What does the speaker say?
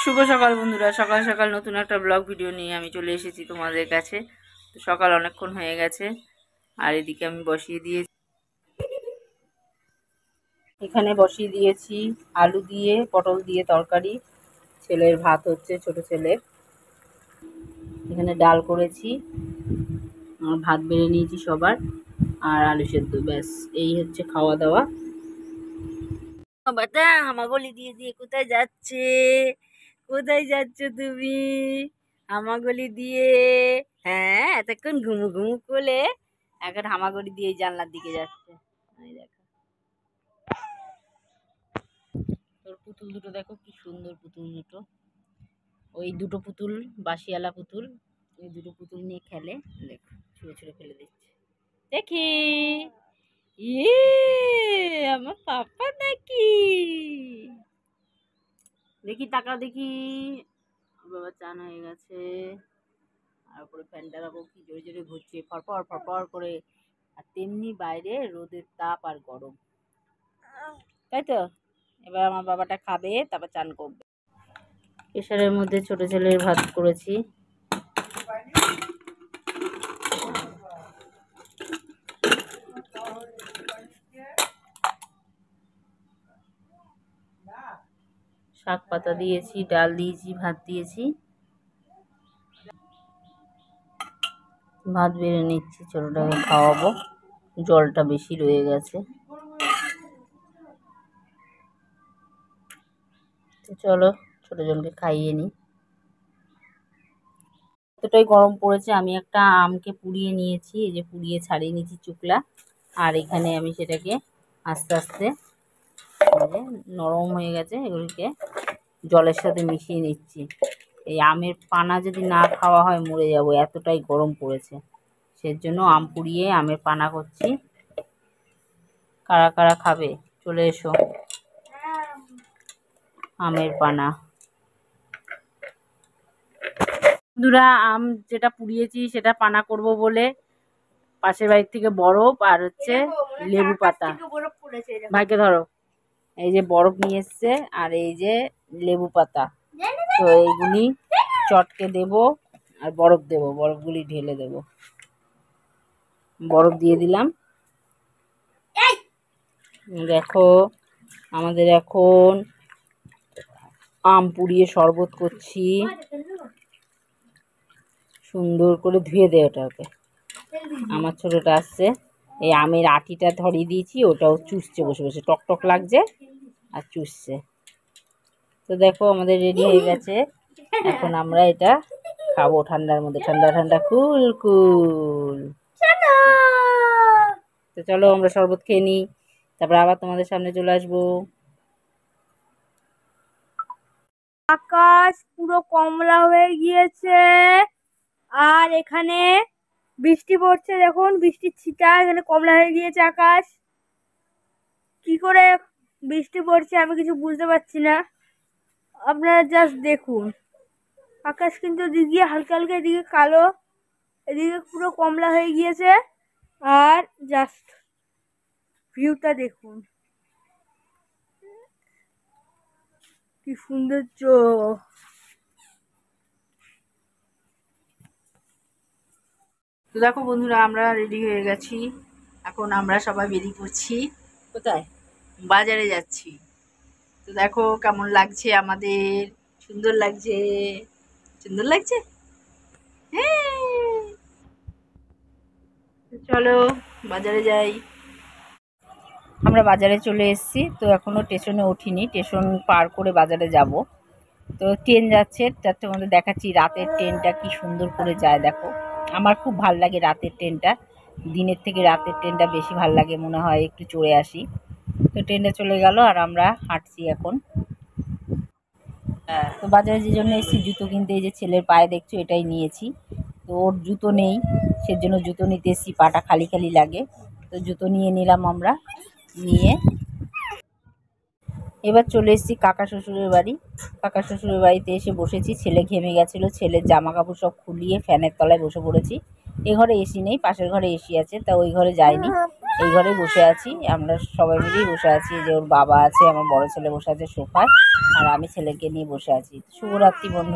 শুভ সকাল বন্ধুরা, সকাল সকাল নতুন একটা ব্লগ ভিডিও নিয়ে আমি চলে এসেছি তোমাদের কাছে। তো সকাল অনেকক্ষণ হয়ে গেছে আর এদিকে আমি এখানে বসিয়ে দিয়েছি আলু দিয়ে পটল দিয়ে তরকারি। ছেলের ভাত হচ্ছে, ছোট ছেলের। এখানে ডাল করেছি, ভাত বেড়ে নিয়েছি সবার, আর আলু সেদ্ধ, ব্যাস এই হচ্ছে খাওয়া দাওয়া। বাবা হামাগুড়ি দিয়ে দিয়ে কোথায় যাচ্ছে? কোথায় যাচ্ছ তুমি হামাগুড়ি দিয়ে? হ্যাঁ, এতক্ষণ ঘুমু ঘুমু করলে এখন হামাগুড়ি দিয়ে জানলার দিকে যাচ্ছে। দেখো তোর পুতুল দুটো, দেখো কি সুন্দর পুতুল দুটো। ওই দুটো পুতুল বাঁশিওয়ালা পুতুল, ওই দুটো পুতুল নিয়ে খেলে। দেখো ছুঁড়ে ছুঁড়ে ফেলে দিচ্ছে। দেখি ইয়ে আমার পাপা নাকি? দেখি তাকাও দেখি। বাবা চান হয়ে গেছে, আর উপরে ফ্যানটা দেখো কি জোরে জোরে ঘুরছে, ফরফর ফরফর করে। আর তেমনি বাইরে রোদের তাপ আর গরম, তাই তো। এবার আমার বাবাটা খাবে, তারপর চান করবে। প্রেশারের মধ্যে ছোট ছেলের ভাত করেছি। শাক পাতা দিয়েছি, ডাল দিয়েছি, ভাত দিয়েছি। ভাত বেড়ে নিচ্ছি, ছোটটাকে খাওয়াবো, জলটা বেশি রয়ে গেছে। তো চলো ছোট জনকে খাইয়ে নিই। এতটাই গরম পড়েছে, আমি একটা আমকে পুড়িয়ে নিয়েছি, এই যে পুড়িয়ে ছাড়িয়ে নিয়েছি চুকলা। আর এখানে আমি সেটাকে আস্তে আস্তে নরম হয়ে গেছে, এগুলিকে জলের সাথে মিশিয়ে নিচ্ছি। এই আমের পানা যদি না খাওয়া হয় মরে যাবো, এতটাই গরম পড়েছে। সেজন্য আম পুড়িয়ে আমের পানা করছি। কারা কারা খাবে চলে এসো। আমের পানা বন্ধুরা, আম যেটা পুড়িয়েছি সেটা পানা করব বলে পাশের বাড়ির থেকে বরফ আর হচ্ছে লেবু পাতা, ভাইকে ধরো, এই যে বরফ নিয়ে এসছে আর এই যে লেবু পাতা। তো এইগুলি চটকে দেব আর বরফ দেব, বরফগুলি ঢেলে দেব। বরফ দিয়ে দিলাম। দেখো আমাদের এখন আম পুড়িয়ে শরবত করছি। সুন্দর করে ধুয়ে দে ওটাকে। আমার ছোটটা আসছে, এই আমের আটিটা ধরিয়ে দিয়েছি, ওটাও চুষছে বসে বসে, টক টক লাগছে আর চুষছে। তো দেখো আমাদের রেডি হয়ে গেছে, এখন আমরা এটা খাবো ঠান্ডার মধ্যে। ঠান্ডা ঠান্ডা কুল কুল। তো চলো আমরা শরবত খেয়ে নিই, তারপর আবার তোমাদের সামনে চলে আসবো। আকাশ পুরো কমলা হয়ে গিয়েছে, আর এখানে বৃষ্টি পড়ছে। দেখুন বৃষ্টির ছিটা, এখানে কমলা হয়ে গিয়েছে আকাশ। কি করে বৃষ্টি পড়ছে আমি কিছু বুঝতে পারছি না, আপনারা জাস্ট দেখুন। আকাশ কিন্তু এদিকে হালকা হালকা, এদিকে কালো, এদিকে পুরো কমলা হয়ে গিয়েছে। আর জাস্ট ভিউটা দেখুন কি সৌন্দর্য। তো দেখো বন্ধুরা, আমরা রেডি হয়ে গেছি, এখন আমরা সবাই বেরিয়ে পড়ছি। কোথায়? বাজারে যাচ্ছি। তো দেখো কেমন লাগছে আমাদের, সুন্দর লাগছে, সুন্দর লাগছে। হ্যাঁ, চলো বাজারে যাই। আমরা বাজারে চলে এসেছি, তো এখনো স্টেশনে উঠিনি, স্টেশন পার করে বাজারে যাব। তো ট্রেন যাচ্ছে, তার মধ্যে দেখাচ্ছি রাতের ট্রেনটা কি সুন্দর করে যায়। দেখো আমার খুব ভাল লাগে রাতের ট্রেনটা, দিনের থেকে রাতের ট্রেনটা বেশি ভাল লাগে, মনে হয় একটু চড়ে আসি। তো ট্রেনটা চলে গেল আর আমরা হাঁটছি এখন। তো বাজারে যে জন্য এসেছি জুতো কিনতে, এই যে ছেলের পায়ে দেখছো এটাই নিয়েছি। তো ওর জুতো নেই, সেজন্য জুতো নিতে এসেছি, পাটা খালি খালি লাগে। তো জুতো নিয়ে নিলাম আমরা, নিয়ে এবার চলে এসেছি কাকা শ্বশুরের বাড়ি। কাকা শ্বশুরের বাড়িতে এসে বসেছি, ছেলে ঘেমে গেছিলো, ছেলের জামা কাপড় সব খুলিয়ে ফ্যানের তলায় বসে পড়েছি। এ ঘরে এসি নেই, পাশের ঘরে এসি আছে, তা ওই ঘরে যাইনি। এই ঘরেই বসে আছি, আমরা সবাই মিলেই বসে আছি। যে ওর বাবা আছে, আমার বড় ছেলে বসে আছে সোফায়, আর আমি ছেলেকে নিয়ে বসে আছি। শুভরাত্রি বন্ধু।